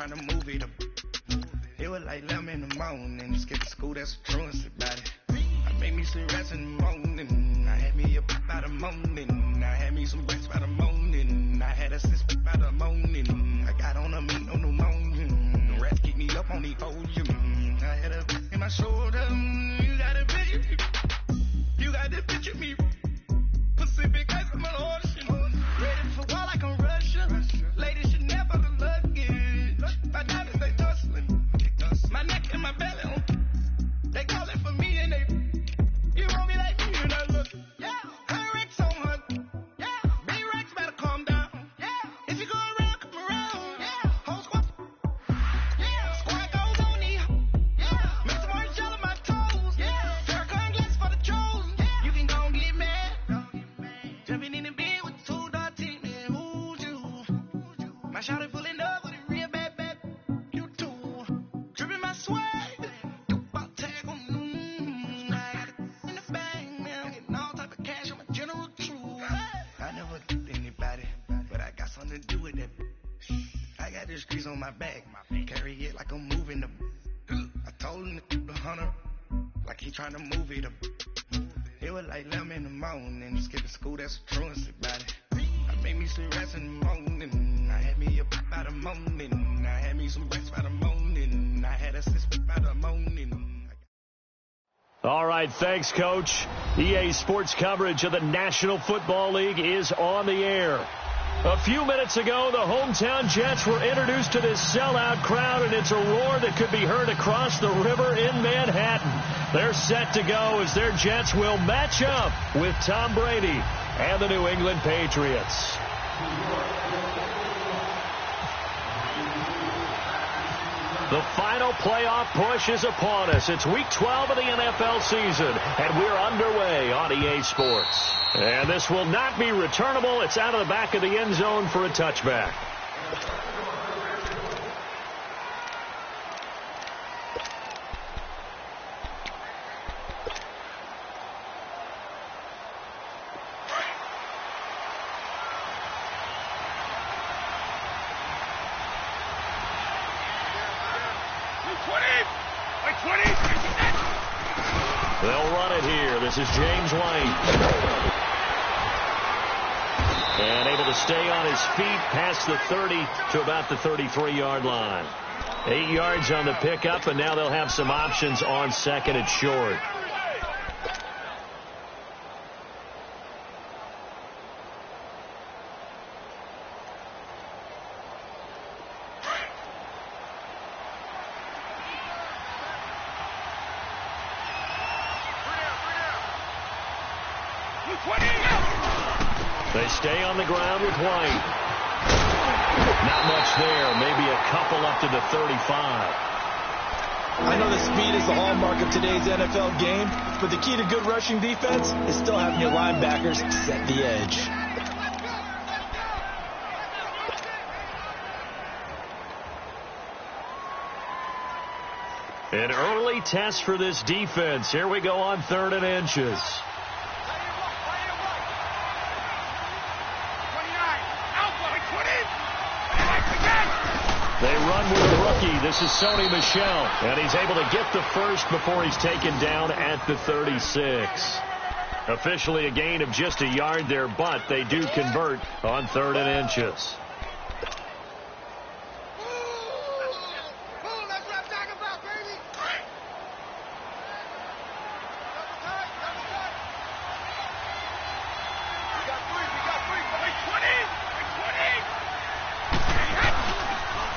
trying to move it up. It was like 11 in the morning. Skip to school, that's the truancy about it. I made me some rest in the morning. I had me a pop by the morning. I had me some rest by the morning. I had a six by the morning. I got on a meat, no pneumonia. The rats keep me up on the podium. I had a in my shoulder. You got a picture. You got to picture me. Pacific ice, I'm an ocean. Ready for war like I'm Russia. Ladies should never the luggage. My diamonds, they tussling. My neck and my belly. They call it for me and they. You want me like me and I look. Yeah. Her Rex on her. Yeah. B-Rex better calm down. Yeah. If you go around, come around. Yeah. Whole squad. Yeah. Squad goes on me. Yeah. Make some orange gel on my toes. Yeah. Farrakhan glass for the trolls. Yeah. You can go and get mad. Jumping in the bed with the 2 dot team. Man, who's you? My shawty pulling up with a real bad. You too. Dripping my swag. To do with that. I got this grease on my back. Carry it like I'm moving the. I told him to the hunter like he trying to move it up. It was like 11 in the morning. Skip to school, that's the truancy about it. I made me some rest in the morning. I had me a pop by the morning. I had me some rest by the morning. I had a six by the morning. All right, thanks, Coach. EA Sports coverage of the National Football League is on the air. A few minutes ago, the hometown Jets were introduced to this sellout crowd, and it's a roar that could be heard across the river in Manhattan. They're set to go as their Jets will match up with Tom Brady and the New England Patriots. The final playoff push is upon us. It's Week 12 of the NFL season, and we're underway on EA Sports. And this will not be returnable. It's out of the back of the end zone for a touchback. They'll run it here. This is James White. And able to stay on his feet past the 30 to about the 33-yard line. 8 yards on the pickup, and now they'll have some options on second and short. They stay on the ground with White. Not much there. Maybe a couple up to the 35. I know the speed is the hallmark of today's NFL game, but the key to good rushing defense is still having your linebackers set the edge. An early test for this defense. Here we go on 3rd and inches. They run with a rookie. This is Sony Michel, and he's able to get the first before he's taken down at the 36. Officially a gain of just a yard there, but they do convert on 3rd and inches.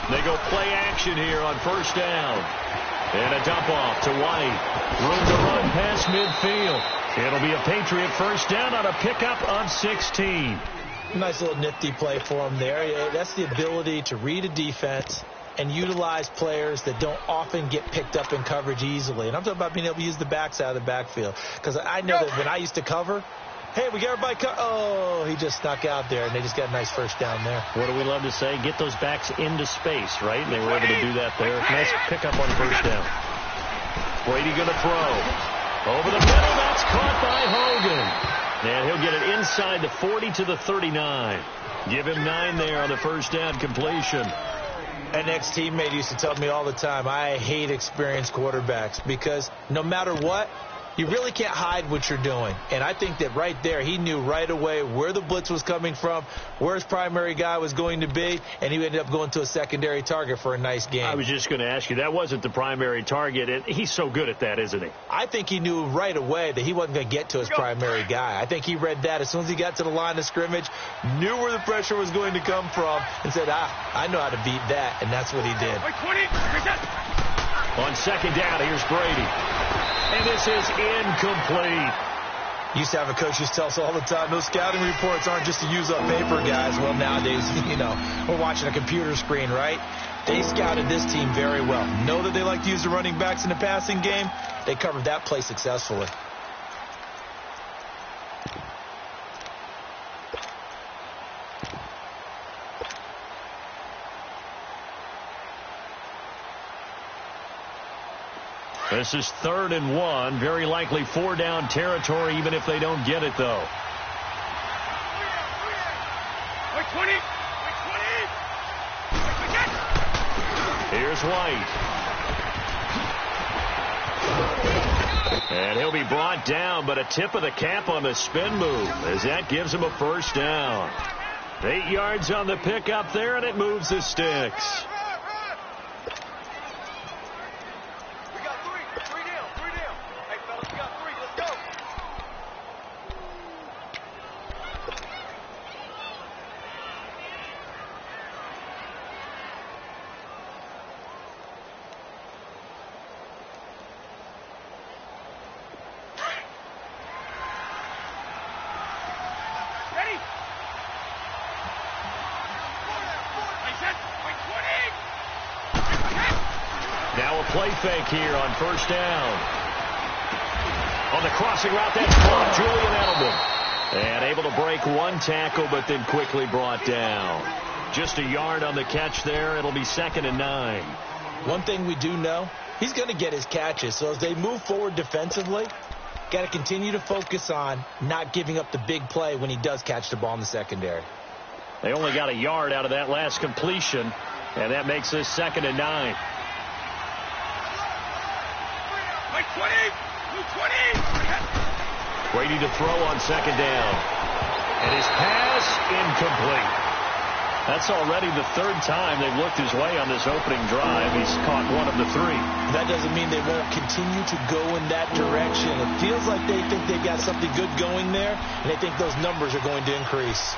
They go play action here on 1st down. And a dump off to White. Room to run past midfield. It'll be a Patriot 1st down on a pickup of 16. Nice little nifty play for him there. That's the ability to read a defense and utilize players that don't often get picked up in coverage easily. And I'm talking about being able to use the backs out of the backfield. Because I know that when I used to cover, hey, we got everybody oh, he just snuck out there, and they just got a nice 1st down there. What do we love to say? Get those backs into space, right? And they were able to do that there. Nice pickup on 1st down. Brady going to throw. Over the middle, that's caught by Hogan. And he'll get it inside the 40 to the 39. Give him 9 there on the 1st down completion. An ex-teammate used to tell me all the time, I hate experienced quarterbacks because no matter what, you really can't hide what you're doing. And I think that right there, he knew right away where the blitz was coming from, where his primary guy was going to be, and he ended up going to a secondary target for a nice game. I was just going to ask you, that wasn't the primary target, and he's so good at that, isn't he? I think he knew right away that he wasn't going to get to his primary guy. I think he read that as soon as he got to the line of scrimmage, knew where the pressure was going to come from, and said, I know how to beat that, and that's what he did. On second down, here's Brady. And this is incomplete. Used to have a coach used to tell us all the time, those scouting reports aren't just to use up paper, guys. Well, nowadays, we're watching a computer screen, right? They scouted this team very well. Know that they like to use the running backs in the passing game. They covered that play successfully. This is 3rd and 1. Very likely 4-down territory, even if they don't get it, though. Here's White. And he'll be brought down, but a tip of the cap on the spin move, as that gives him a 1st down. 8 yards on the pickup there, and it moves the sticks. Now a play fake here on 1st down. On the crossing route, that's caught. Julian Edelman. And able to break one tackle, but then quickly brought down. Just a yard on the catch there. It'll be 2nd and 9. One thing we do know, he's going to get his catches. So as they move forward defensively, got to continue to focus on not giving up the big play when he does catch the ball in the secondary. They only got a yard out of that last completion, and that makes this 2nd and 9. Brady to throw on 2nd down. And his pass incomplete. That's already the 3rd time they've looked his way on this opening drive. He's caught one of the 3. That doesn't mean they won't continue to go in that direction. It feels like they think they've got something good going there, and they think those numbers are going to increase.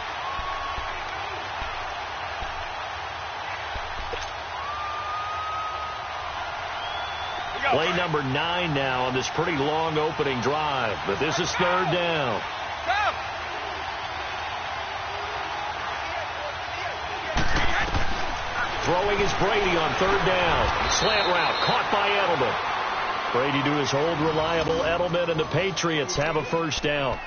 Play number 9 now on this pretty long opening drive, but this is 3rd down. Throwing is Brady on 3rd down. Slant route caught by Edelman. Brady to his old reliable Edelman, and the Patriots have a 1st down.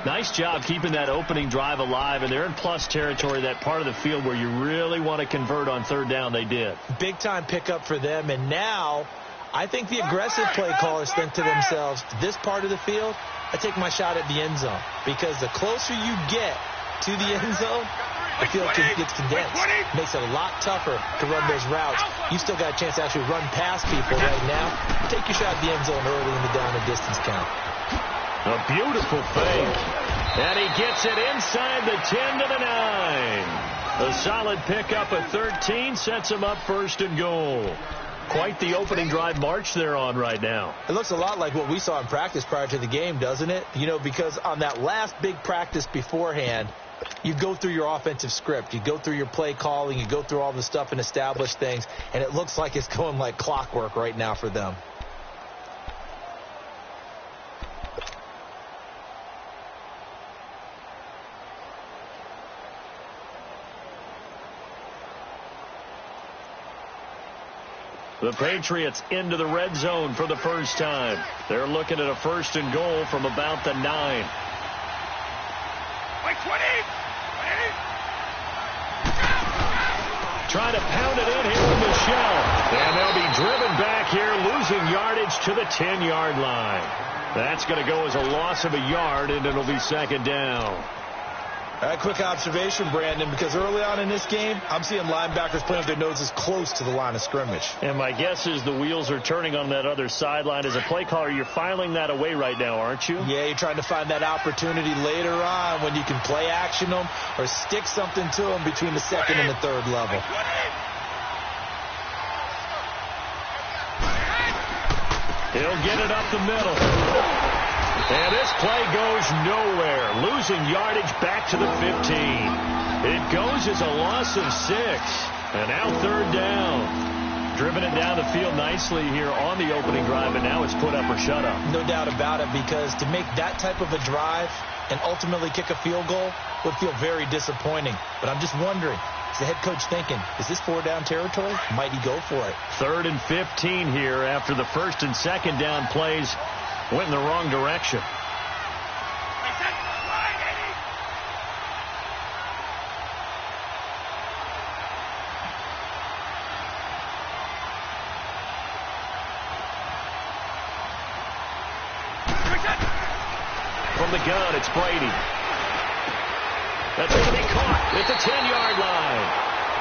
Nice job keeping that opening drive alive, and they're in plus territory, that part of the field where you really want to convert on 3rd down. They did. Big time pickup for them, and now I think the aggressive play callers think to themselves, this part of the field, I take my shot at the end zone. Because the closer you get to the end zone, I feel like it gets condensed. Makes it a lot tougher to run those routes. You still got a chance to actually run past people right now. Take your shot at the end zone early in the down and distance count. A beautiful fake. And he gets it inside the 10 to the 9. A solid pickup at 13 sets him up 1st and goal. Quite the opening drive march they're on right now. It looks a lot like what we saw in practice prior to the game, doesn't it? Because on that last big practice beforehand, you go through your offensive script. You go through your play calling. You go through all the stuff and establish things. And it looks like it's going like clockwork right now for them. The Patriots into the red zone for the 1st time. They're looking at a 1st and goal from about the 9. Trying to pound it in here with Michelle. And they'll be driven back here, losing yardage to the 10-yard line. That's going to go as a loss of a yard, and it'll be 2nd down. Quick observation, Brandon, because early on in this game, I'm seeing linebackers playing with their noses close to the line of scrimmage. And my guess is the wheels are turning on that other sideline. As a play caller, you're filing that away right now, aren't you? Yeah, you're trying to find that opportunity later on when you can play action them or stick something to them between the second and the third level. He'll get it up the middle. And this play goes nowhere, losing yardage back to the 15. It goes as a loss of 6. And now third down. Driven it down the field nicely here on the opening drive, and now it's put up or shut up. No doubt about it, because to make that type of a drive and ultimately kick a field goal would feel very disappointing. But I'm just wondering, is the head coach thinking, is this 4-down territory? Might he go for it? 3rd and 15 here after the 1st and 2nd down plays went in the wrong direction. From the gun, it's Brady. That's going to be caught at the 10-yard line.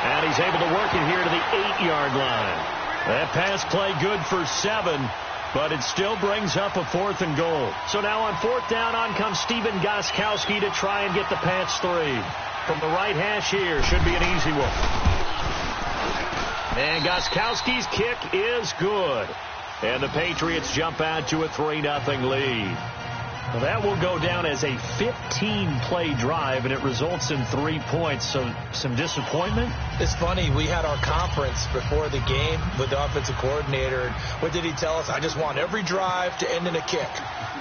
And he's able to work it here to the 8-yard line. That pass play good for 7. But it still brings up a 4th and goal. So now on 4th down, on comes Steven Gostkowski to try and get the Pats 3. From the right hash here, should be an easy one. And Gostkowski's kick is good. And the Patriots jump out to a 3-0 lead. Well, that will go down as a 15-play drive, and it results in 3 points. So some disappointment? It's funny. We had our conference before the game with the offensive coordinator. And what did he tell us? I just want every drive to end in a kick,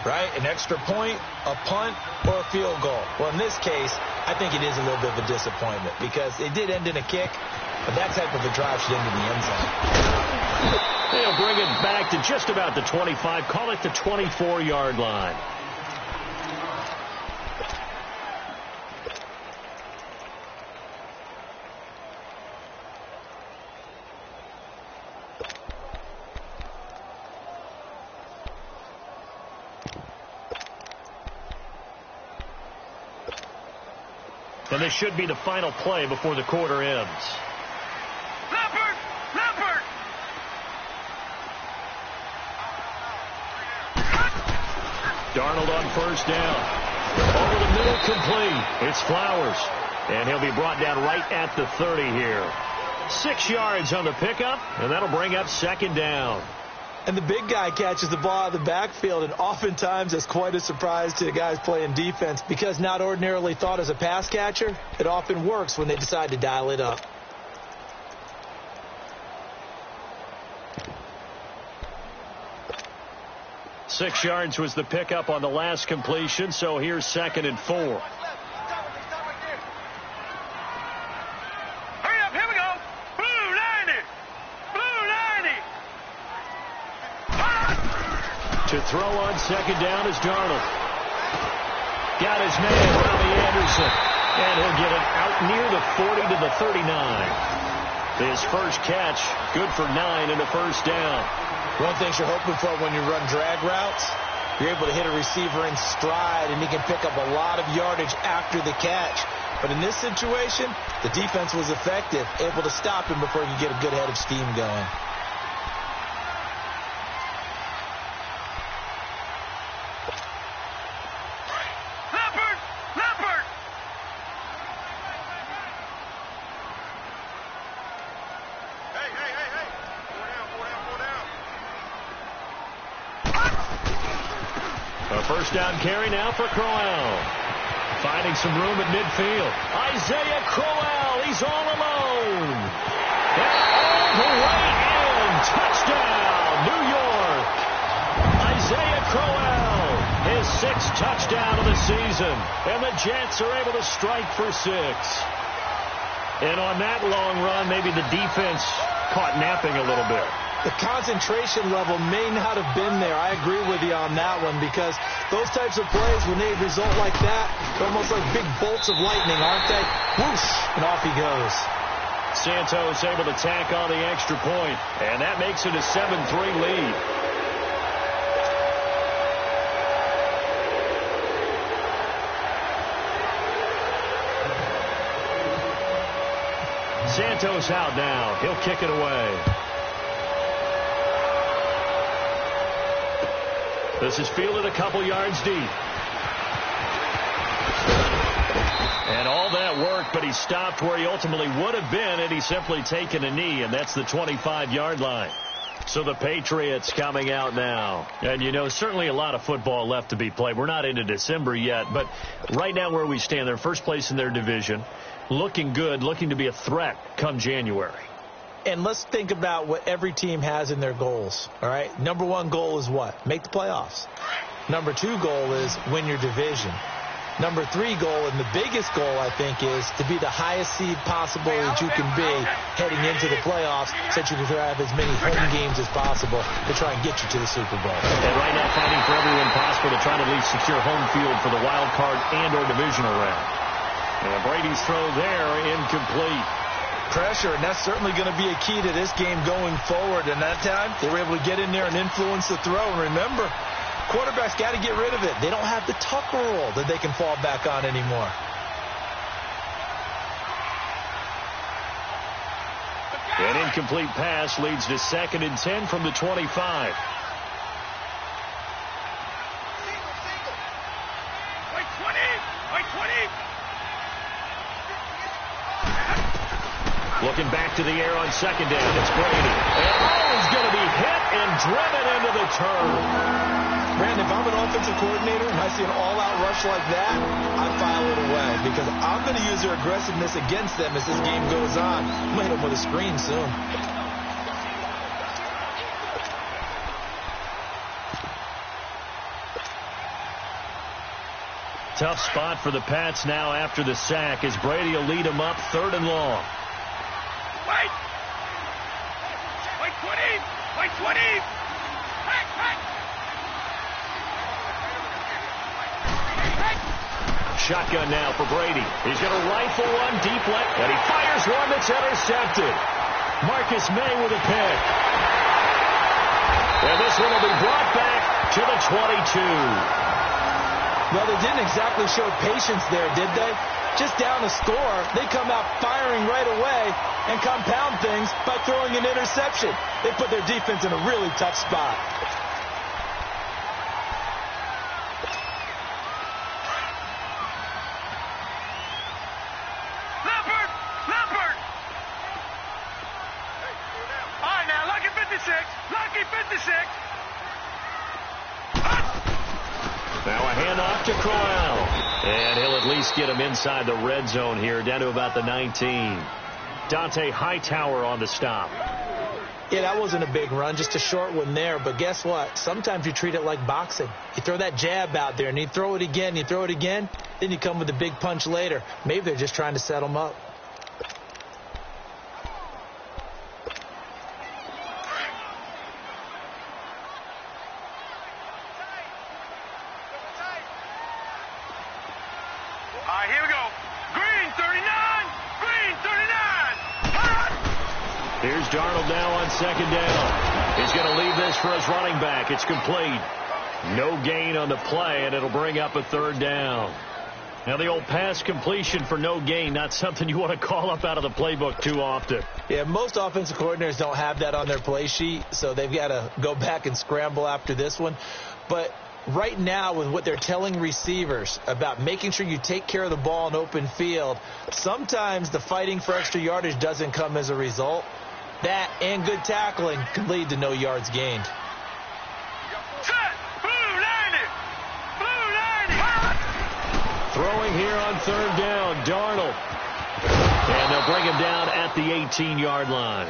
right? An extra point, a punt, or a field goal. Well, in this case, I think it is a little bit of a disappointment because it did end in a kick, but that type of a drive should end in the end zone. They'll bring it back to just about the 25. Call it the 24-yard line. And this should be the final play before the quarter ends. Leopard! Darnold on 1st down. Over the middle, complete. It's Flowers. And he'll be brought down right at the 30 here. 6 yards on the pickup, and that'll bring up 2nd down. And the big guy catches the ball out of the backfield, and oftentimes it's quite a surprise to the guys playing defense because not ordinarily thought as a pass catcher, it often works when they decide to dial it up. Six yards was the pickup on the last completion, so here's 2nd and 4. To throw on 2nd down is Darnold. Got his man, Robbie Anderson. And he'll get it out near the 40 to the 39. His first catch, good for 9 and a 1st down. One thing you're hoping for when you run drag routes, you're able to hit a receiver in stride, and he can pick up a lot of yardage after the catch. But in this situation, the defense was effective, able to stop him before he could get a good head of steam going. First down carry now for Crowell. Finding some room at midfield. Isaiah Crowell, he's all alone. And all the way in. Touchdown, New York. Isaiah Crowell, his 6th touchdown of the season. And the Jets are able to strike for 6. And on that long run, maybe the defense caught napping a little bit. The concentration level may not have been there. I agree with you on that one because those types of plays, when they result like that, they're almost like big bolts of lightning, aren't they? Whoosh, and off he goes. Santos able to tack on the extra point, and that makes it a 7-3 lead. Santos out now. He'll kick it away. This is fielded a couple yards deep. And all that work, but he stopped where he ultimately would have been, and he's simply taken a knee, and that's the 25-yard line. So the Patriots coming out now. And, you know, certainly a lot of football left to be played. We're not into December yet, but right now where we stand, they're first place in their division, looking good, looking to be a threat come January. And let's think about what every team has in their goals, all right? Number one goal is what? Make the playoffs. Number two goal is win your division. Number three goal, and the biggest goal, I think, is to be the highest seed possible that you can be heading into the playoffs so that you can have as many home games as possible to try and get you to the Super Bowl. And right now fighting for every win possible to try to at least secure home field for the wild card and or divisional round. And Brady's throw there, incomplete. Pressure, and that's certainly going to be a key to this game going forward. And that time, they were able to get in there and influence the throw. And remember, quarterbacks got to get rid of it. They don't have the Tucker rule that they can fall back on anymore. An incomplete pass leads to 2nd and 10 from the 25. Looking back to the air on 2nd down. It's Brady. And he's going to be hit and driven into the turn. Brandon, if I'm an offensive coordinator and I see an all-out rush like that, I file it away because I'm going to use their aggressiveness against them as this game goes on. I'm going to hit them with a screen soon. Tough spot for the Pats now after the sack as Brady will lead them up 3rd and long. Wait 20. Shotgun now for Brady. He's going to rifle one deep left, and he fires one that's intercepted. Marcus May with a pick. And this one will be brought back to the 22. Well, they didn't exactly show patience there, did they? Just down a score, they come out firing right away and compound things by throwing an interception. They put their defense in a really tough spot. Leopard! All right, now, lucky 56. Now a handoff to Crowell. And he'll at least get him inside the red zone here, down to about the 19. Dante Hightower on the stop. Yeah, that wasn't a big run, just a short one there. But guess what? Sometimes you treat it like boxing. You throw that jab out there, and you throw it again, then you come with a big punch later. Maybe they're just trying to set him up. Here we go. Green 39. Here's Darnold now on 2nd down. He's going to leave this for his running back. It's complete. No gain on the play, and it'll bring up a 3rd down. Now, the old pass completion for no gain, not something you want to call up out of the playbook too often. Yeah, most offensive coordinators don't have that on their play sheet, so they've got to go back and scramble after this one. But right now, with what they're telling receivers about making sure you take care of the ball in open field, sometimes the fighting for extra yardage doesn't come as a result. That and good tackling can lead to no yards gained. Throwing here on 3rd down, Darnold. And they'll bring him down at the 18-yard line.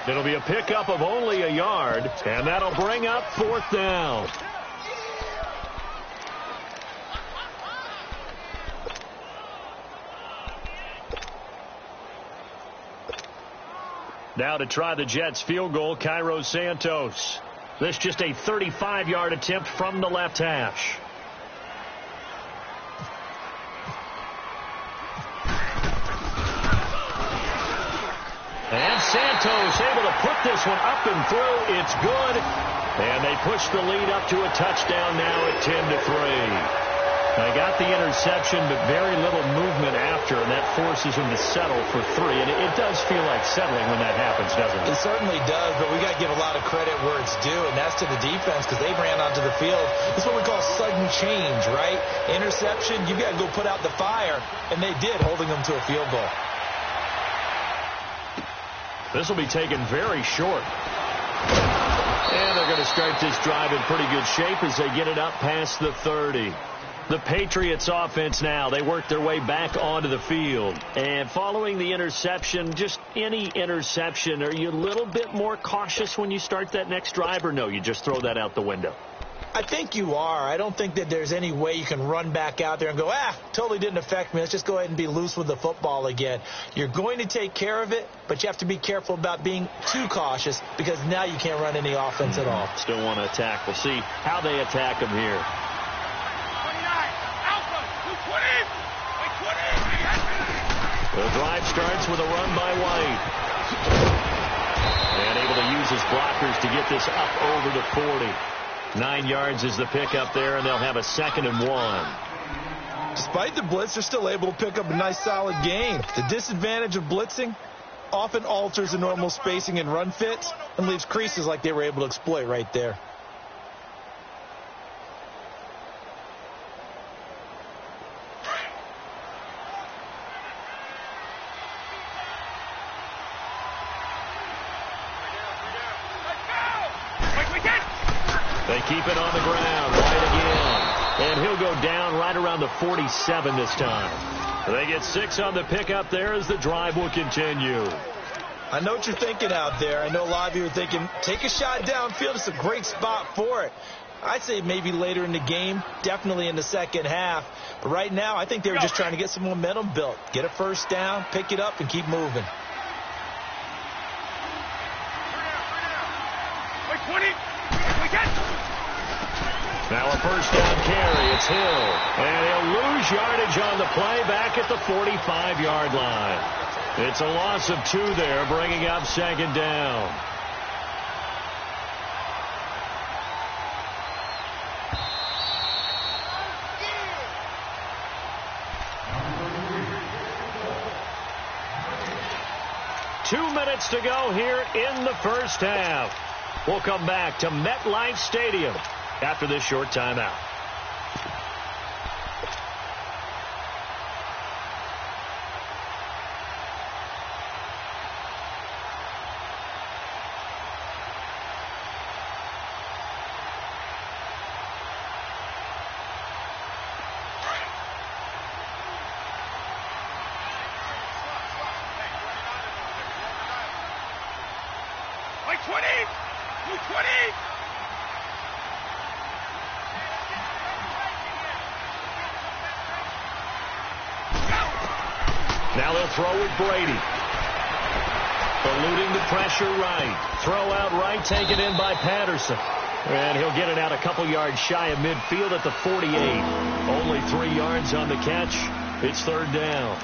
It'll be a pickup of only a yard, and that'll bring up 4th down. Now to try the Jets field goal, Cairo Santos. This just a 35-yard attempt from the left hash. And Santos able to put this one up and through. It's good. And they push the lead up to a touchdown now at 10-3. They got the interception, but very little movement after, and that forces him to settle for 3. And it does feel like settling when that happens, doesn't it? It certainly does, but we got to give a lot of credit where it's due, and that's to the defense because they ran onto the field. It's what we call sudden change, right? Interception, you got to go put out the fire, and they did, holding them to a field goal. This will be taken very short. And they're going to start this drive in pretty good shape as they get it up past the 30. The Patriots offense now, they work their way back onto the field. And following the interception, just any interception, are you a little bit more cautious when you start that next drive, or no, you just throw that out the window? I think you are. I don't think that there's any way you can run back out there and go, totally didn't affect me. Let's just go ahead and be loose with the football again. You're going to take care of it, but you have to be careful about being too cautious because now you can't run any offense at all. Still want to attack. We'll see how they attack him here. The drive starts with a run by White. And able to use his blockers to get this up over the 40. 9 yards is the pickup there, and they'll have a 2nd and 1. Despite the blitz, they're still able to pick up a nice, solid gain. The disadvantage of blitzing often alters the normal spacing and run fits and leaves creases like they were able to exploit right there. They keep it on the ground, right again. And he'll go down right around the 47 this time. They get 6 on the pickup there as the drive will continue. I know what you're thinking out there. I know a lot of you are thinking, take a shot downfield. It's a great spot for it. I'd say maybe later in the game, definitely in the second half. But right now, I think they were just trying to get some momentum built. Get a first down, pick it up, and keep moving. Now a first down carry. It's Hill. And he'll lose yardage on the play back at the 45-yard line. It's a loss of 2 there, bringing up 2nd down. Two minutes to go here in the first half. We'll come back to MetLife Stadium after this short timeout. Now they'll throw with Brady. Eluding the pressure right. Throw out right, taken in by Patterson. And he'll get it out a couple yards shy of midfield at the 48. Only 3 yards on the catch. It's 3rd down.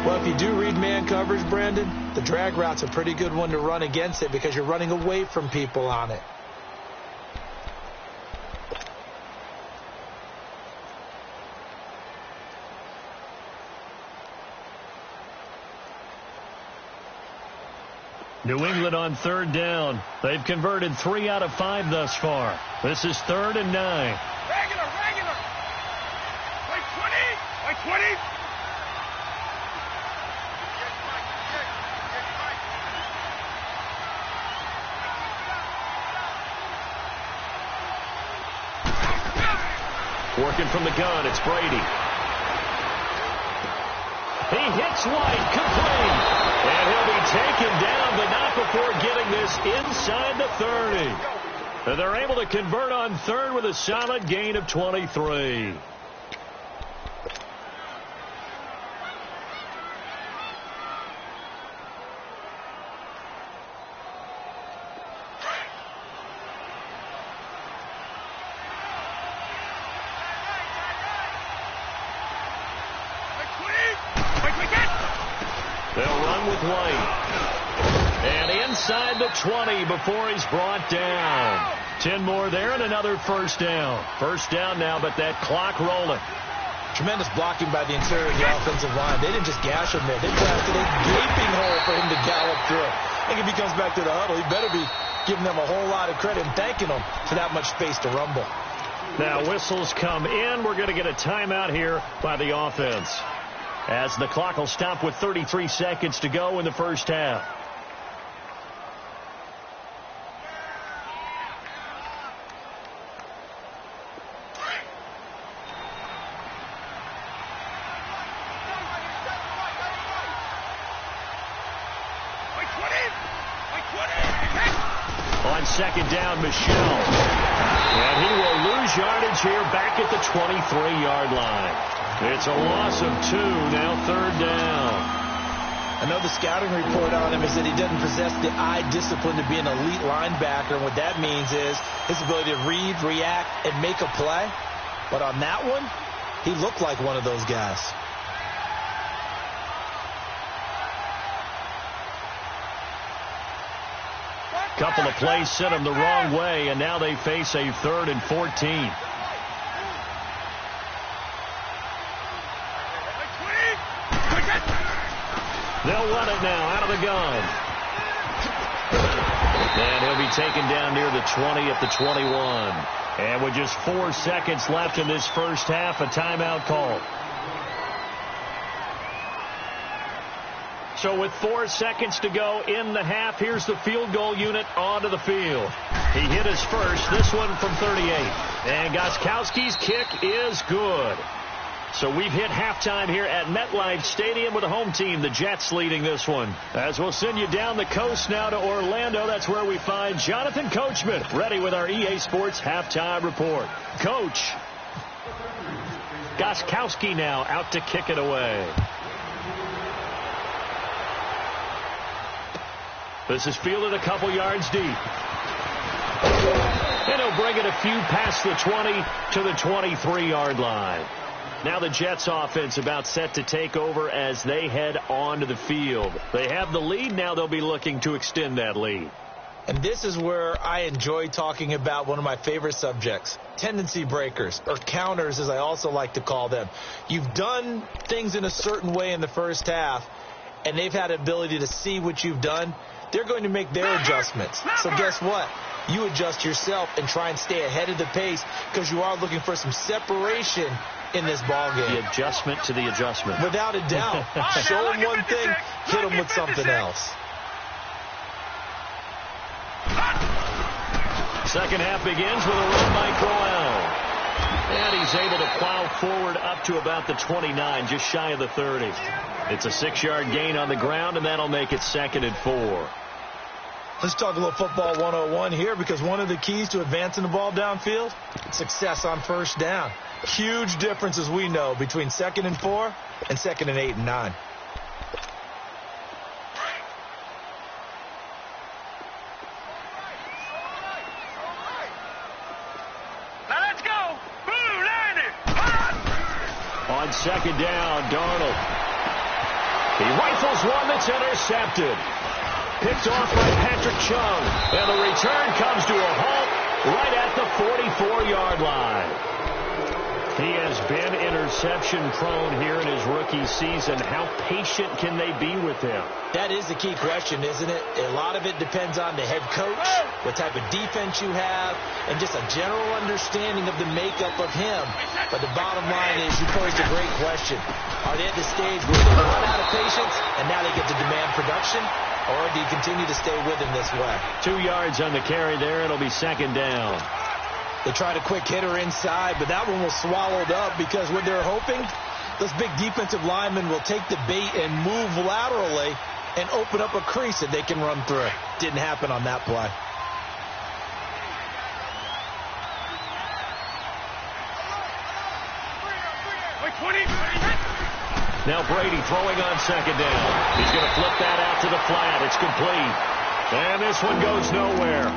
Well, if you do read man coverage, Brandon, the drag route's a pretty good one to run against it because you're running away from people on it. New England on 3rd down. They've converted 3 out of 5 thus far. This is 3rd and 9. Regular. Wait, 20. Working from the gun, it's Brady. He hits White, complete. And he'll be taken down, but not before getting this inside the 30. And they're able to convert on 3rd with a solid gain of 23. They'll run with White. And inside the 20 before he's brought down. 10 more there and another first down. First down now, but that clock rolling. Tremendous blocking by the interior of the offensive line. They didn't just gash him there. They blasted a gaping hole for him to gallop through. I think if he comes back to the huddle, he better be giving them a whole lot of credit and thanking them for that much space to rumble. Now whistles come in. We're going to get a timeout here by the offense, as the clock will stop with 33 seconds to go in the first half. On second down, Michelle. And he will lose yardage here back at the 23-yard line. It's a loss of 2, now third down. I know the scouting report on him is that he doesn't possess the eye discipline to be an elite linebacker. And what that means is his ability to read, react, and make a play. But on that one, he looked like one of those guys. Couple of plays sent them the wrong way, and now they face a 3rd and 14. They'll run it now out of the gun. And he'll be taken down near the 20 at the 21. And with just 4 seconds left in this first half, a timeout call. So with 4 seconds to go in the half, here's the field goal unit onto the field. He hit his first, this one from 38. And Gostkowski's kick is good. So we've hit halftime here at MetLife Stadium with the home team, the Jets, leading this one. As we'll send you down the coast now to Orlando, that's where we find Jonathan Coachman, ready with our EA Sports halftime report. Coach, Gostkowski now out to kick it away. This is fielded a couple yards deep. And he'll bring it a few past the 20 to the 23-yard line. Now the Jets offense about set to take over as they head onto the field. They have the lead. Now they'll be looking to extend that lead. And this is where I enjoy talking about one of my favorite subjects, tendency breakers, or counters as I also like to call them. You've done things in a certain way in the first half, and they've had the ability to see what you've done. They're going to make their adjustments. So guess what? You adjust yourself and try and stay ahead of the pace because you are looking for some separation in this ballgame. The adjustment to the adjustment. Without a doubt. Show them one thing, hit them with something else. Second half begins with a run by Crowell. And he's able to plow forward up to about the 29, just shy of the 30. It's a 6-yard gain on the ground, and that'll make it 2nd and 4. Let's talk a little football 101 here, because one of the keys to advancing the ball downfield, success on first down. Huge difference, as we know, between 2nd and 4 and 2nd and 8 and 9. On second down, Darnold. He rifles one that's intercepted. Picked off by Patrick Chung. And the return comes to a halt right at the 44-yard line. He has been interception-prone here in his rookie season. How patient can they be with him? That is the key question, isn't it? A lot of it depends on the head coach, what type of defense you have, and just a general understanding of the makeup of him. But the bottom line is, you posed a great question. Are they at the stage where they run out of patience and now they get to demand production? Or do you continue to stay with him this way? 2 yards on the carry there. It'll be second down. They tried a quick hitter inside, but that one was swallowed up because what they're hoping, those big defensive linemen will take the bait and move laterally and open up a crease that they can run through. Didn't happen on that play. Now Brady throwing on second down. He's going to flip that out to the flat. It's complete. And this one goes nowhere.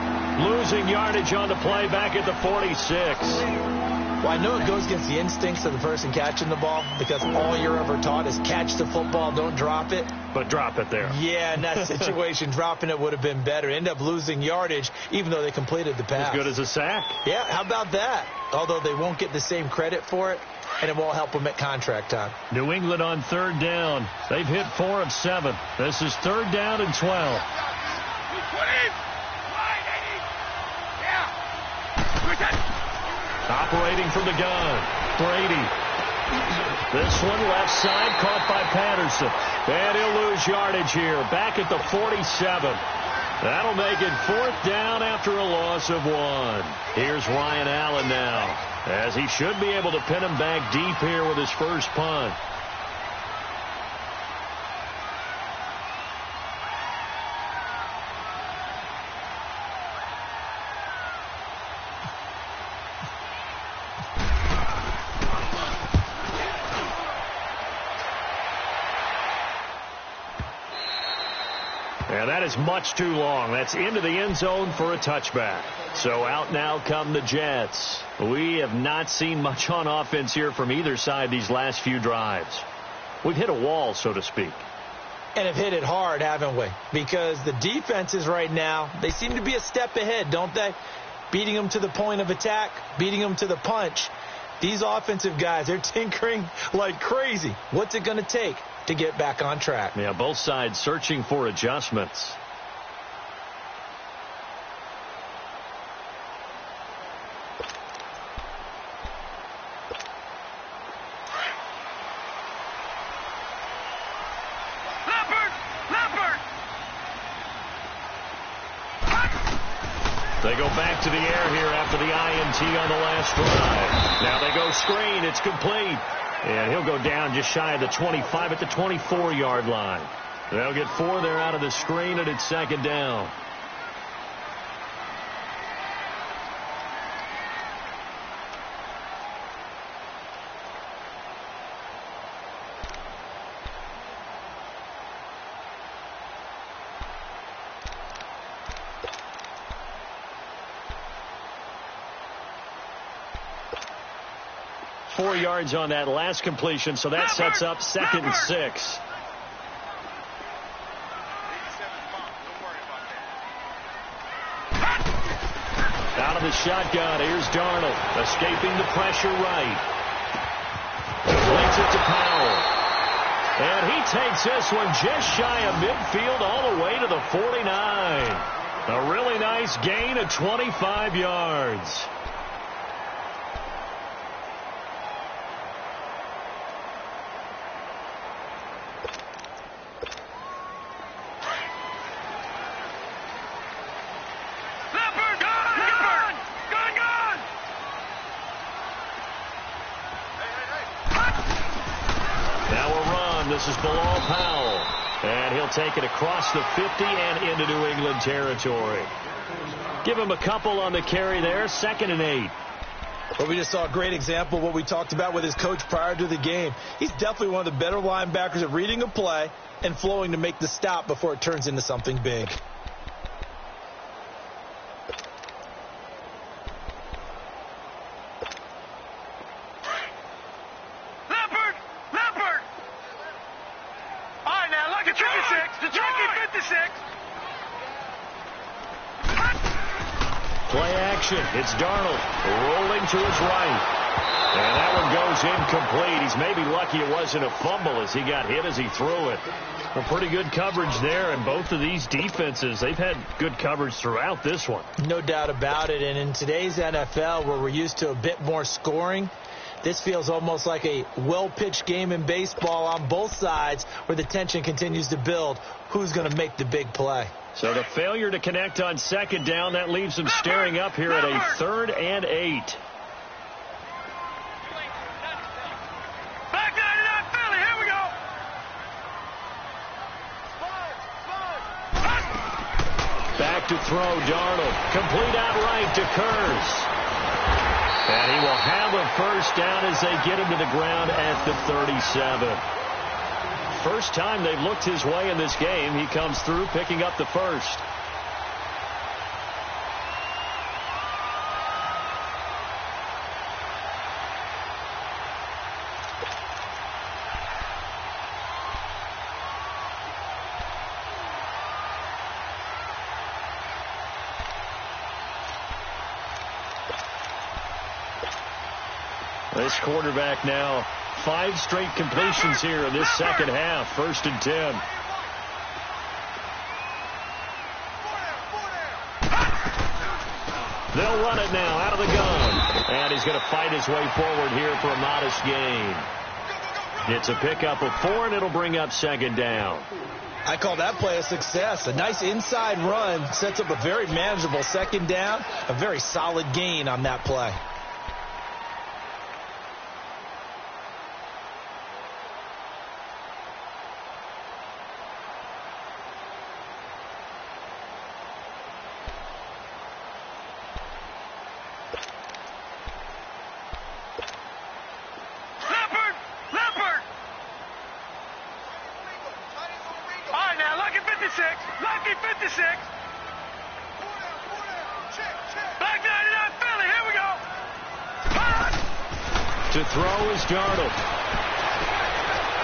Losing yardage on the play back at the 46. Well, I know it goes against the instincts of the person catching the ball because all you're ever taught is catch the football, don't drop it. but drop it there. Yeah, in that situation, dropping it would have been better. End up losing yardage, even though they completed the pass. As good as a sack. Yeah, how about that? Although they won't get the same credit for it, and it won't help them at contract time. New England on 3rd down. They've hit 4 of 7. This is 3rd down and 12. Operating from the gun, Brady. This one left side caught by Patterson. And he'll lose yardage here. Back at the 47. That'll make it 4th down after a loss of 1. Here's Ryan Allen now, as he should be able to pin him back deep here with his first punt. And that is much too long. That's into the end zone for a touchback. So out now come the Jets. We have not seen much on offense here from either side these last few drives. We've hit a wall, so to speak. And have hit it hard, haven't we? Because the defenses right now, they seem to be a step ahead, don't they? Beating them to the point of attack, beating them to the punch. These offensive guys, they're tinkering like crazy. What's it going to take to get back on track? Yeah, both sides searching for adjustments. They go back to the air here after the INT on the last drive. Now they go screen. It's complete. And he'll go down just shy of the 25 at the 24-yard line. They'll get 4 there out of the screen, and it's 2nd down. Four yards on that last completion, so that sets up 2nd and 6. Out of the shotgun, here's Darnold, escaping the pressure right. Completes it to Powell. And he takes this one just shy of midfield all the way to the 49. A really nice gain of 25 yards. This is Bilal Powell, and he'll take it across the 50 and into New England territory. Give him a couple on the carry there, 2nd and 8. Well, we just saw a great example of what we talked about with his coach prior to the game. He's definitely one of the better linebackers at reading a play and flowing to make the stop before it turns into something big. Play action. It's Darnold rolling to his right. And that one goes incomplete. He's maybe lucky it wasn't a fumble as he got hit as he threw it. A pretty good coverage there, and both of these defenses, they've had good coverage throughout this one. No doubt about it. And in today's NFL, where we're used to a bit more scoring, this feels almost like a well-pitched game in baseball on both sides where the tension continues to build. Who's going to make the big play? So the failure to connect on 2nd down, that leaves them staring up here at a 3rd and 8. Back to throw, Darnold. Complete outright to Kurz. And he will have a first down as they get him to the ground at the 37. First time they've looked his way in this game. He comes through picking up the first. This quarterback now 5 straight completions here in this second half. 1st and 10. They'll run it now out of the gun. And he's going to fight his way forward here for a modest gain. It's a pickup of 4, and it'll bring up 2nd down. I call that play a success. A nice inside run sets up a very manageable 2nd down. A very solid gain on that play. Lucky 56. Back 99 Philly. Here we go. To throw is Darnold.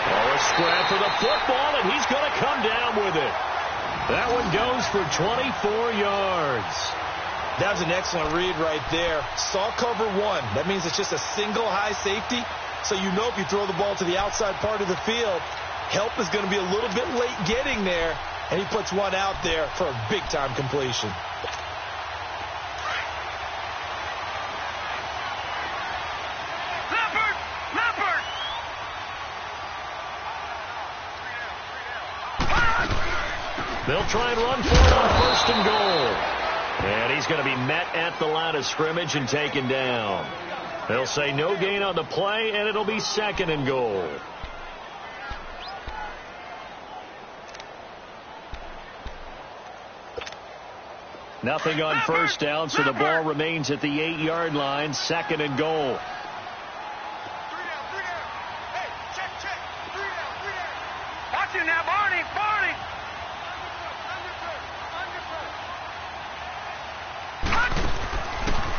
Oh, a spread for the football, and he's going to come down with it. That one goes for 24 yards. That was an excellent read right there. Saw cover 1. That means it's just a single high safety. So you know if you throw the ball to the outside part of the field, help is going to be a little bit late getting there. And he puts one out there for a big-time completion. Leopard! They'll try and run for it on 1st and goal. And he's going to be met at the line of scrimmage and taken down. They'll say no gain on the play, and it'll be 2nd and goal. Nothing on 1st down, so the ball remains at the 8-yard line. 2nd and goal. 3 down. Hey, check. 3 down. Watch it now, Barney.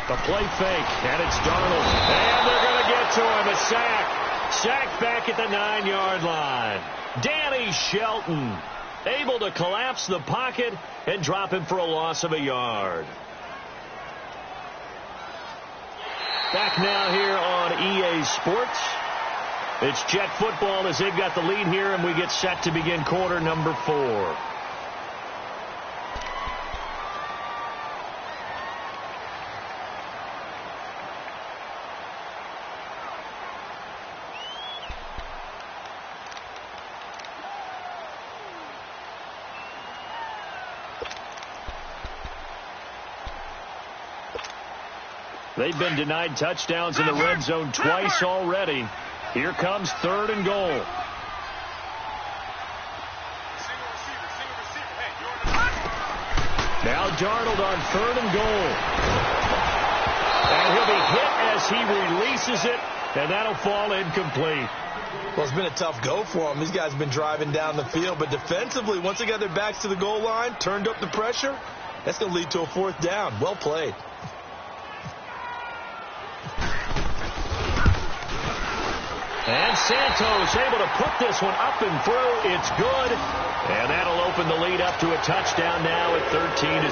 The play fake, and it's Darnold. And they're going to get to him. A sack. Sacked back at the 9-yard line. Danny Shelton able to collapse the pocket and drop him for a loss of a yard. Back now here on EA Sports. It's Jet football as they've got the lead here, and we get set to begin quarter number 4. They've been denied touchdowns in the red zone twice already. Here comes 3rd and goal. Now Darnold on 3rd and goal. And he'll be hit as he releases it, and that'll fall incomplete. Well, it's been a tough go for him. These guys have been driving down the field, but defensively, once they got their backs to the goal line, turned up the pressure, that's going to lead to a 4th down. Well played. And Santos able to put this one up and through. It's good. And that'll open the lead up to a touchdown now at 13-6.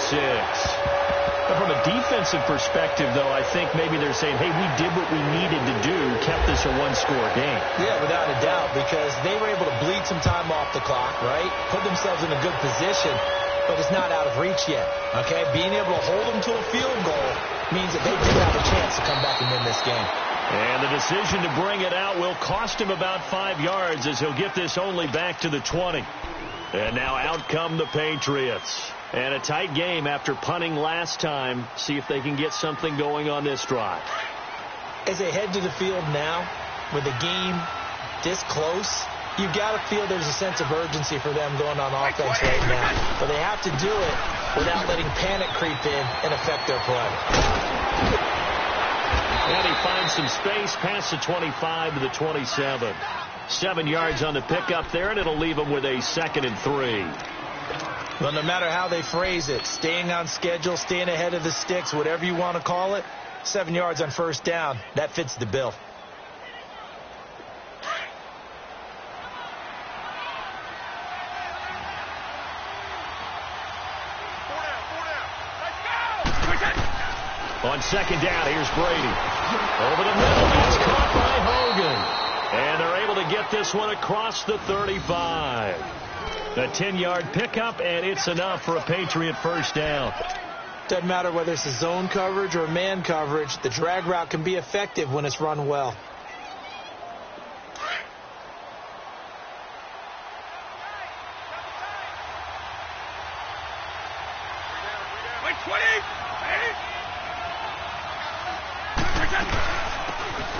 But from a defensive perspective, though, I think maybe they're saying, hey, we did what we needed to do, kept this a 1-score game. Yeah, without a doubt, because they were able to bleed some time off the clock, right? Put themselves in a good position, but it's not out of reach yet, okay? Being able to hold them to a field goal means that they do have a chance to come back and win this game. And the decision to bring it out will cost him about 5 yards as he'll get this only back to the 20. And now out come the Patriots. And a tight game after punting last time. See if they can get something going on this drive. As they head to the field now, with the game this close, you've got to feel there's a sense of urgency for them going on offense right now. But they have to do it without letting panic creep in and affect their play. And he finds some space past the 25 to the 27. 7 yards on the pickup there, and it'll leave him with a 2nd and 3. Well, no matter how they phrase it, staying on schedule, staying ahead of the sticks, whatever you want to call it, 7 yards on 1st down, that fits the bill. On second down, here's Brady. Over the middle, it's caught by Hogan. And they're able to get this one across the 35. A 10-yard pickup, and it's enough for a Patriot first down. Doesn't matter whether it's a zone coverage or man coverage, the drag route can be effective when it's run well.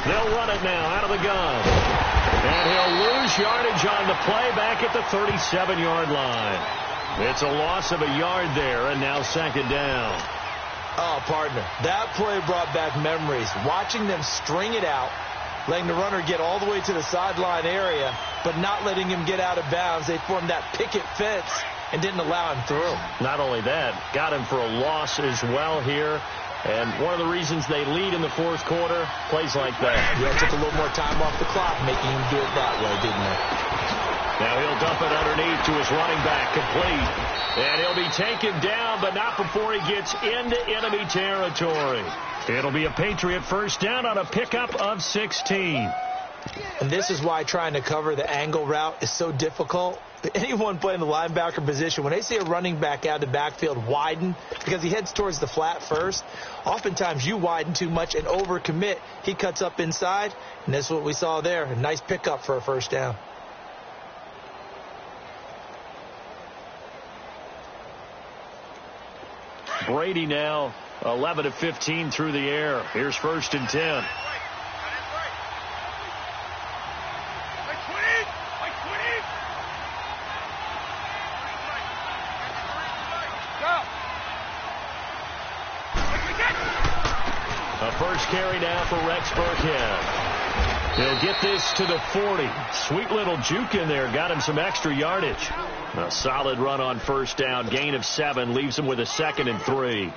They'll run it now out of the gun. And he'll lose yardage on the play back at the 37-yard line. It's a loss of a yard there, and now second down. Oh, partner, that play brought back memories. Watching them string it out, letting the runner get all the way to the sideline area, but not letting him get out of bounds. They formed that picket fence and didn't allow him through. Not only that, got him for a loss as well here. And one of the reasons they lead in the fourth quarter, plays like that. Yeah, took a little more time off the clock, making him do it that way, didn't they? Now he'll dump it underneath to his running back, complete. And he'll be taken down, but not before he gets into enemy territory. It'll be a Patriot first down on a pickup of 16. And this is why trying to cover the angle route is so difficult. Anyone playing the linebacker position, when they see a running back out of the backfield widen because he heads towards the flat first, oftentimes you widen too much and overcommit. He cuts up inside, and that's what we saw there. A nice pickup for a first down. Brady now 11 of 15 through the air. Here's first and 10. A first carry now for Rex Burkhead. He'll get this to the 40. Sweet little juke in there. Got him some extra yardage. A solid run on first down. Gain of 7. Leaves him with a 2nd and 3.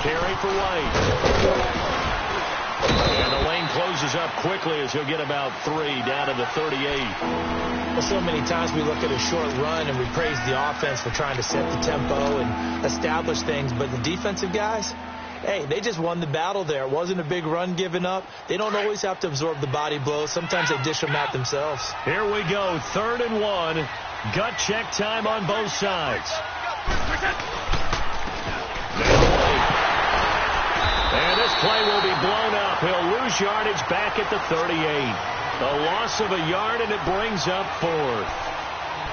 Carry for White. And the lane closes up quickly as he'll get about 3 down to the 38. Well, so many times we look at a short run and we praise the offense for trying to set the tempo and establish things, but the defensive guys, hey, they just won the battle there. It wasn't a big run given up. They don't always have to absorb the body blows. Sometimes they dish them out themselves. Here we go, 3rd and 1. Gut check time on both sides. And this play will be blown up. He'll lose yardage back at the 38. A loss of a yard, and it brings up 4th.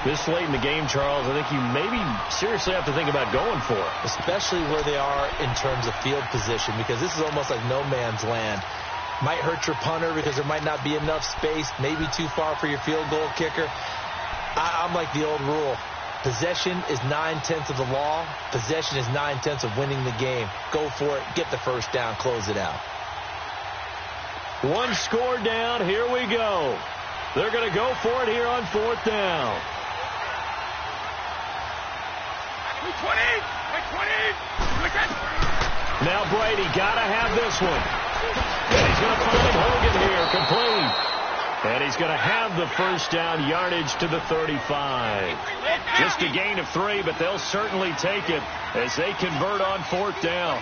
This late in the game, Charles, I think you maybe seriously have to think about going for it. Especially where they are in terms of field position, because this is almost like no man's land. Might hurt your punter because there might not be enough space, maybe too far for your field goal kicker. I'm like the old rule. Possession is 9/10 of the law. Possession is 9/10 of winning the game. Go for it. Get the first down. Close it out. One score down. Here we go. They're going to go for it here on 4th down. Now Brady got to have this one. And he's going to find Hogan here, complete. And he's going to have the first down, yardage to the 35. Just a gain of 3, but they'll certainly take it as they convert on 4th down.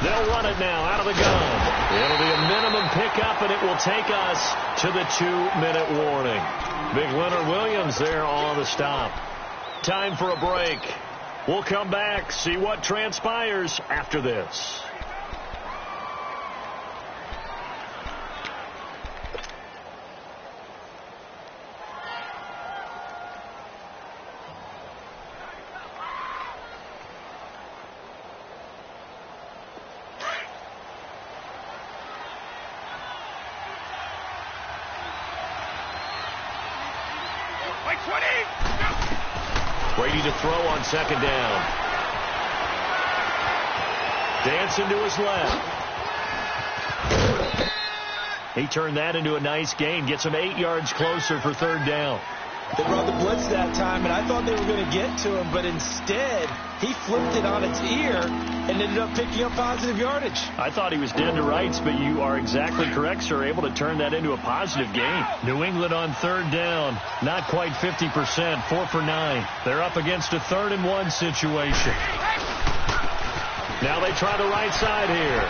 They'll run it now out of the gun. It'll be a minimum pickup, and it will take us to the 2-minute warning. Big Leonard Williams there on the stop. Time for a break. We'll come back, see what transpires after this. Brady to throw on second down. Dancing to his left. He turned that into a nice gain. Gets him 8 yards closer for third down. They brought the blitz that time, and I thought they were going to get to him, but instead he flipped it on its ear and ended up picking up positive yardage. I thought he was dead to rights, but you are exactly correct, sir. Able to turn that into a positive gain. New England on third down. Not quite 50%. 4 for 9. They're up against a 3rd and 1 situation. Now they try the right side here.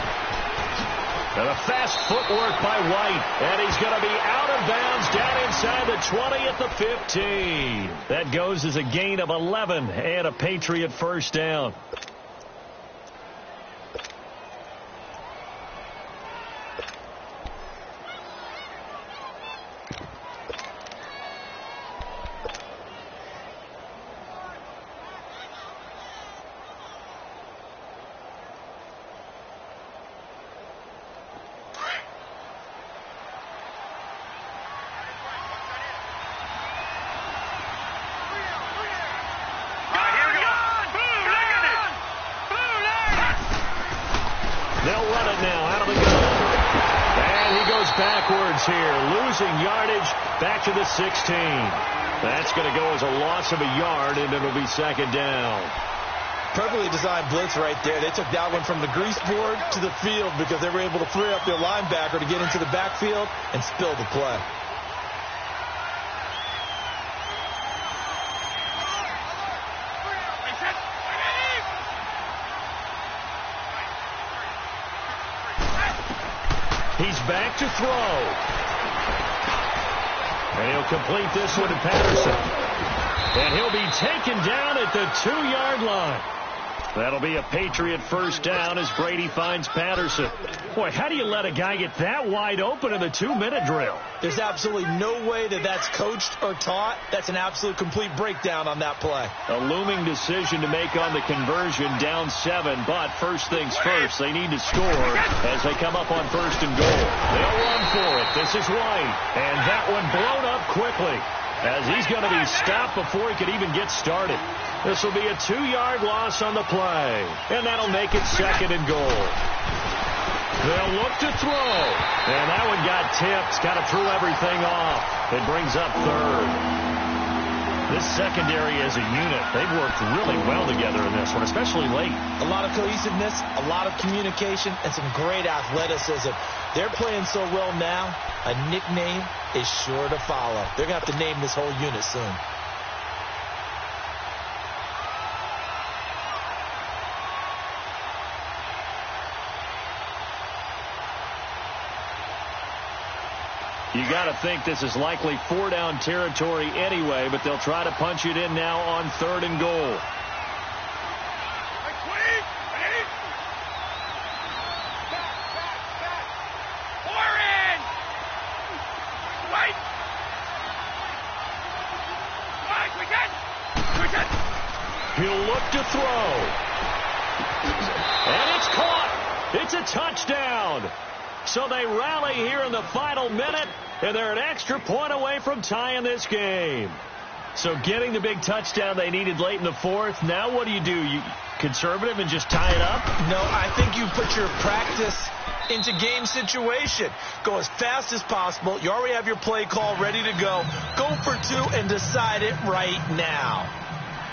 And a fast footwork by White. And he's going to be out of bounds down inside the 20 at the 15. That goes as a gain of 11 and a Patriot first down. Here, losing yardage back to the 16. That's going to go as a loss of a yard, and it'll be second down. Perfectly designed blitz right there. They took that one from the grease board to the field because they were able to free up their linebacker to get into the backfield and spill the play. He's back to throw. And he'll complete this one to Patterson. And he'll be taken down at the 2-yard line. That'll be a Patriot first down as Brady finds Patterson. Boy, how do you let a guy get that wide open in the 2-minute drill? There's absolutely no way that that's coached or taught. That's an absolute complete breakdown on that play. A looming decision to make on the conversion, down 7. But first things first, they need to score as they come up on 1st and goal. They'll run for it. This is White. And that one blown up quickly as he's going to be stopped before he could even get started. This will be a 2-yard loss on the play. And that'll make it 2nd and goal. They'll look to throw. And that one got tipped. Kind of threw everything off. It brings up 3rd. This secondary as a unit, they've worked really well together in this one, especially late. A lot of cohesiveness, a lot of communication, and some great athleticism. They're playing so well now, a nickname is sure to follow. They're going to have to name this whole unit soon. You got to think this is likely 4-down territory anyway, but they'll try to punch it in now on 3rd and goal. He'll look to throw. And it's caught. It's a touchdown. So they rally here in the final minute, and they're an extra point away from tying this game. So getting the big touchdown they needed late in the 4th. Now what do? You conservative and just tie it up? No, I think you put your practice into game situation. Go as fast as possible. You already have your play call ready to go. Go for 2 and decide it right now.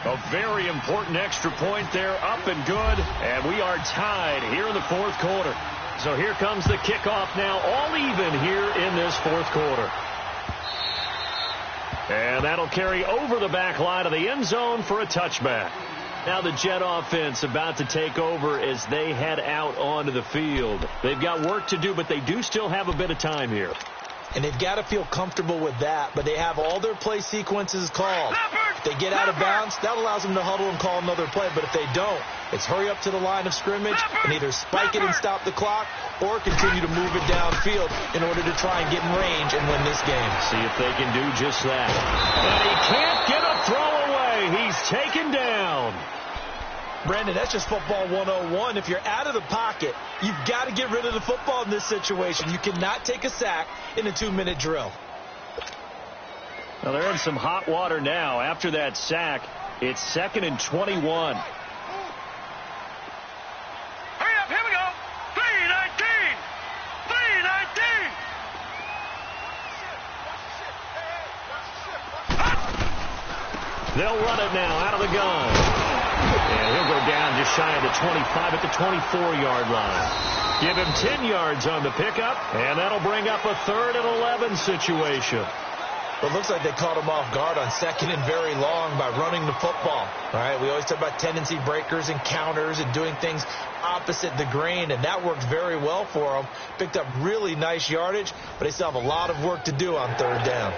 A very important extra point there, up and good. And we are tied here in the 4th quarter. So here comes the kickoff now, all even here in this 4th quarter. And that'll carry over the back line of the end zone for a touchback. Now the Jet offense about to take over as they head out onto the field. They've got work to do, but they do still have a bit of time here. And they've got to feel comfortable with that, but they have all their play sequences called. If they get out of bounds, that allows them to huddle and call another play. But if they don't, it's hurry up to the line of scrimmage and either spike it and stop the clock or continue to move it downfield in order to try and get in range and win this game. See if they can do just that. And he can't get a throw away. He's taken down. Brandon, that's just football 101. If you're out of the pocket, you've got to get rid of the football in this situation. You cannot take a sack in a 2-minute drill. Well, they're in some hot water now. After that sack, it's 2nd and 21. Hurry up, here we go. 3:19. 3:19. They'll run it now out of the gun. And he'll go down just shy of the 25 at the 24-yard line. Give him 10 yards on the pickup, and that'll bring up a 3rd and 11 situation. Well, it looks like they caught him off guard on 2nd and very long by running the football. All right, we always talk about tendency breakers and counters and doing things opposite the grain, and that worked very well for them. Picked up really nice yardage, but they still have a lot of work to do on 3rd down.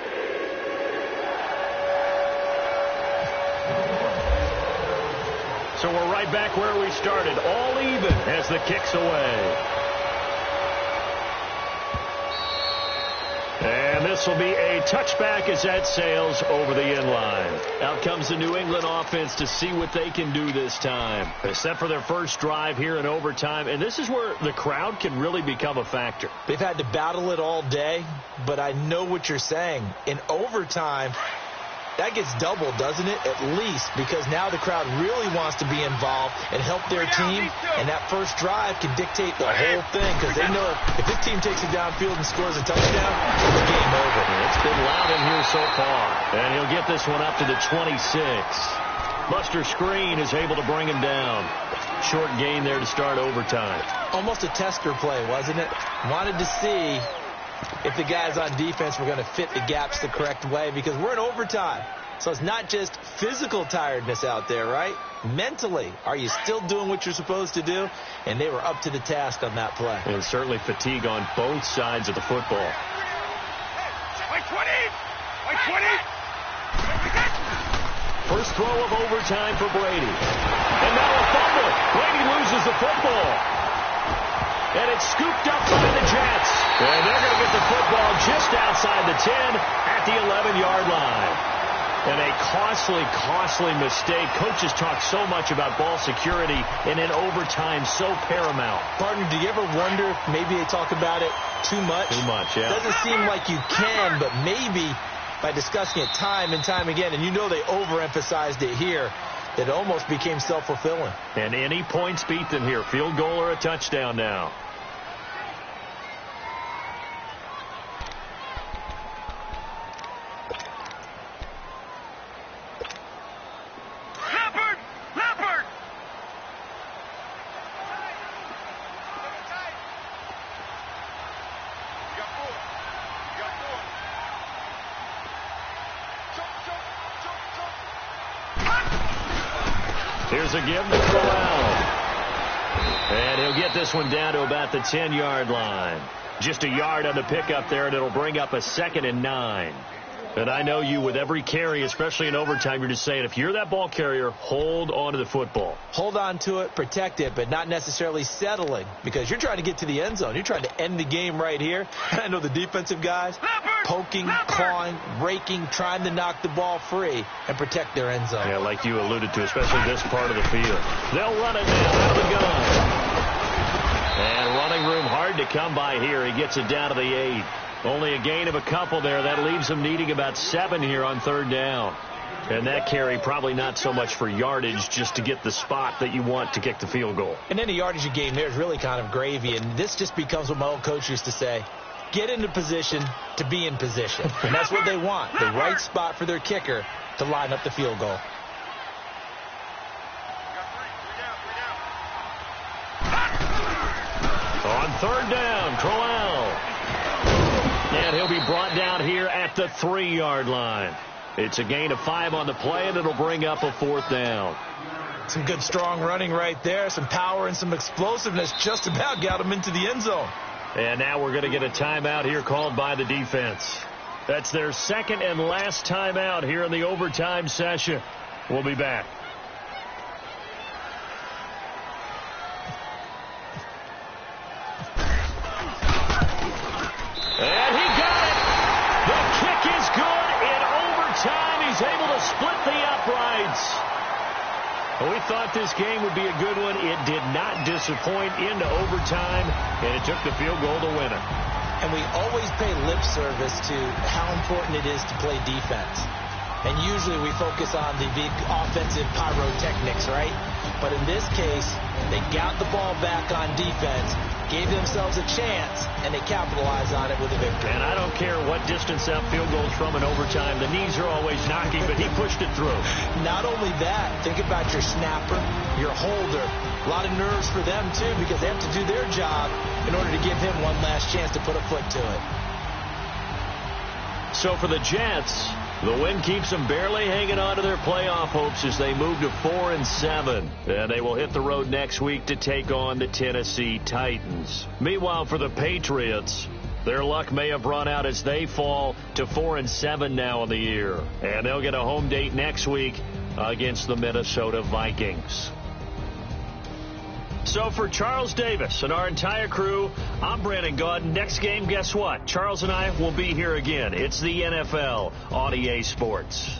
So we're right back where we started, all even as the kick's away. And this will be a touchback as that sails over the end line. Out comes the New England offense to see what they can do this time. Except for their first drive here in overtime. And this is where the crowd can really become a factor. They've had to battle it all day, but I know what you're saying. In overtime, that gets doubled, doesn't it? At least, because now the crowd really wants to be involved and help their team, and that first drive can dictate the whole thing, because they know if this team takes it downfield and scores a touchdown, it's game over. It's been loud in here so far, and he'll get this one up to the 26. Buster Screen is able to bring him down. Short gain there to start overtime. Almost a tester play, wasn't it? Wanted to see if the guys on defense were going to fit the gaps the correct way, because we're in overtime. So it's not just physical tiredness out there, right? Mentally, are you still doing what you're supposed to do? And they were up to the task on that play. And certainly fatigue on both sides of the football. Like 20. Like 20. First throw of overtime for Brady. And now a fumble. Brady loses the football. And it's scooped up by the Jets. And they're going to get the football just outside the 10 at the 11-yard line. And a costly mistake. Coaches talk so much about ball security, and in overtime, so paramount. Partner, do you ever wonder if maybe they talk about it too much? Too much, yeah. Doesn't seem like you can, but maybe by discussing it time and time again, and you know they overemphasized it here, that it almost became self-fulfilling. And any points beat them here. Field goal or a touchdown now. Here's a give to Corral. And he'll get this one down to about the 10-yard line. Just a yard on the pickup there, and it'll bring up a 2nd and 9. And I know you, with every carry, especially in overtime, you're just saying, if you're that ball carrier, hold on to the football. Hold on to it, protect it, but not necessarily settling, because you're trying to get to the end zone. You're trying to end the game right here. I know the defensive guys poking, clawing, raking, trying to knock the ball free and protect their end zone. Yeah, like you alluded to, especially this part of the field. They'll run it now out of the gun. And running room hard to come by here. He gets it down to the 8. Only a gain of a couple there. That leaves him needing about 7 here on 3rd down. And that carry probably not so much for yardage, just to get the spot that you want to kick the field goal. And any yardage you gain there is really kind of gravy. And this just becomes what my old coach used to say. Get into position to be in position. And that's what they want. The right spot for their kicker to line up the field goal. On 3rd down, Corral. And he'll be brought down here at the 3-yard line. It's a gain of 5 on the play, and it'll bring up a 4th down. Some good strong running right there. Some power and some explosiveness just about got him into the end zone. And now we're going to get a timeout here called by the defense. That's their 2nd and last timeout here in the overtime session. We'll be back. And he got it. The kick is good in overtime. He's able to split the uprights. We thought this game would be a good one. It did not disappoint into overtime, and it took the field goal to win it. And we always pay lip service to how important it is to play defense. And usually we focus on the big offensive pyrotechnics, right? But in this case, they got the ball back on defense, gave themselves a chance, and they capitalized on it with a victory. And I don't care what distance that field goes from in overtime. The knees are always knocking, but he pushed it through. Not only that, think about your snapper, your holder. A lot of nerves for them, too, because they have to do their job in order to give him one last chance to put a foot to it. So for the Jets, the win keeps them barely hanging on to their playoff hopes as they move to 4-7. And they will hit the road next week to take on the Tennessee Titans. Meanwhile, for the Patriots, their luck may have run out as they fall to 4-7 now in the year. And they'll get a home date next week against the Minnesota Vikings. So for Charles Davis and our entire crew, I'm Brandon Gaudin. Next game, guess what? Charles and I will be here again. It's the NFL on EA Sports.